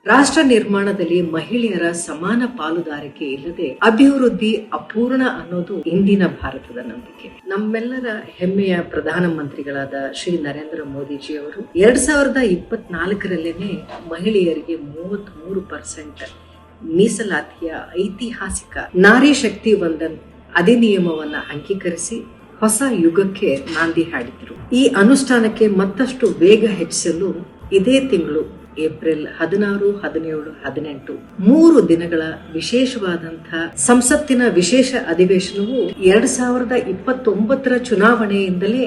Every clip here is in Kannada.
ರಾಷ್ಟ್ರ ನಿರ್ಮಾಣದಲ್ಲಿ ಮಹಿಳೆಯರ ಸಮಾನ ಪಾಲುದಾರಿಕೆ ಇಲ್ಲದೆ ಅಭಿವೃದ್ಧಿ ಅಪೂರ್ಣ ಅನ್ನೋದು ಇಂದಿನ ಭಾರತದ ನಂಬಿಕೆ. ನಮ್ಮೆಲ್ಲರ ಹೆಮ್ಮೆಯ ಪ್ರಧಾನಮಂತ್ರಿಗಳಾದ ಶ್ರೀ ನರೇಂದ್ರ ಮೋದಿಜಿಯವರು 2024ರಲ್ಲೇನೆ ಮಹಿಳೆಯರಿಗೆ 33% ಮೀಸಲಾತಿಯ ಐತಿಹಾಸಿಕ ನಾರಿ ಶಕ್ತಿ ವಂದನ್ ಅಧಿನಿಯಮವನ್ನ ಅಂಗೀಕರಿಸಿ ಹೊಸ ಯುಗಕ್ಕೆ ನಾಂದಿ ಹಾಡಿದ್ರು. ಈ ಅನುಷ್ಠಾನಕ್ಕೆ ಮತ್ತಷ್ಟು ವೇಗ ಹೆಚ್ಚಿಸಲು ಇದೇ ತಿಂಗಳು ಏಪ್ರಿಲ್ 16, 17, 18 3 ದಿನಗಳ ವಿಶೇಷವಾದಂತಹ ಸಂಸತ್ತಿನ ವಿಶೇಷ ಅಧಿವೇಶನವು 2029ರ ಚುನಾವಣೆಯಿಂದಲೇ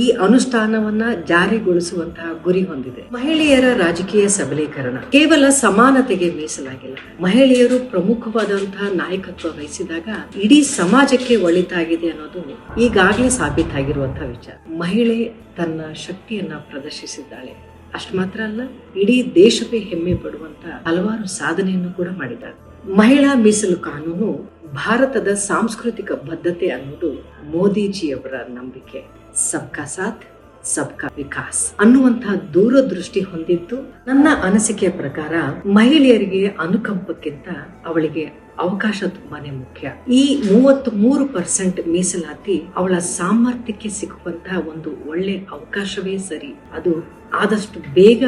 ಈ ಅನುಷ್ಠಾನವನ್ನ ಜಾರಿಗೊಳಿಸುವಂತಹ ಗುರಿ ಹೊಂದಿದೆ. ಮಹಿಳೆಯರ ರಾಜಕೀಯ ಸಬಲೀಕರಣ ಕೇವಲ ಸಮಾನತೆಗೆ ಮೀಸಲಾಗಿಲ್ಲ. ಮಹಿಳೆಯರು ಪ್ರಮುಖವಾದಂತಹ ನಾಯಕತ್ವ ವಹಿಸಿದಾಗ ಇಡೀ ಸಮಾಜಕ್ಕೆ ಒಳಿತಾಗಿದೆ ಅನ್ನೋದು ಈಗಾಗಲೇ ಸಾಬೀತಾಗಿರುವಂತಹ ವಿಚಾರ. ಮಹಿಳೆ ತನ್ನ ಶಕ್ತಿಯನ್ನ ಪ್ರದರ್ಶಿಸಿದ್ದಾಳೆ. ಅಷ್ಟು ಮಾತ್ರ ಅಲ್ಲ, ಇಡೀ ದೇಶವೇ ಹೆಮ್ಮೆ ಪಡುವಂತ ಹಲವಾರು ಸಾಧನೆಯನ್ನು ಕೂಡ ಮಾಡಿದ್ದಾರೆ. ಮಹಿಳಾ ಮೀಸಲು ಕಾನೂನು ಭಾರತದ ಸಾಂಸ್ಕೃತಿಕ ಬದ್ಧತೆ ಅನ್ನೋದು ಮೋದಿಜಿಯವರ ನಂಬಿಕೆ. ಸಬ್ಕಾ ಸಾಥ್ ಸಬ್ಕಾ ವಿಕಾಸ್ ಅನ್ನುವಂತಹ ದೂರದೃಷ್ಟಿ ಹೊಂದಿದ್ದು, ನನ್ನ ಅನಿಸಿಕೆಯ ಪ್ರಕಾರ ಮಹಿಳೆಯರಿಗೆ ಅನುಕಂಪಕ್ಕಿಂತ ಅವಳಿಗೆ ಅವಕಾಶ ತುಂಬಾನೇ ಮುಖ್ಯ. ಈ 33% ಮೀಸಲಾತಿ ಅವಳ ಸಾಮರ್ಥ್ಯಕ್ಕೆ ಸಿಗುವಂತಹ ಒಂದು ಒಳ್ಳೆ ಅವಕಾಶವೇ ಸರಿ. ಅದು ಆದಷ್ಟು ಬೇಗ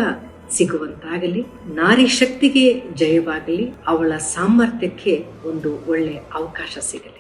ಸಿಗುವಂತಾಗಲಿ, ನಾರಿ ಶಕ್ತಿಗೆ ಜಯವಾಗಲಿ, ಅವಳ ಸಾಮರ್ಥ್ಯಕ್ಕೆ ಒಂದು ಒಳ್ಳೆ ಅವಕಾಶ ಸಿಗಲಿ.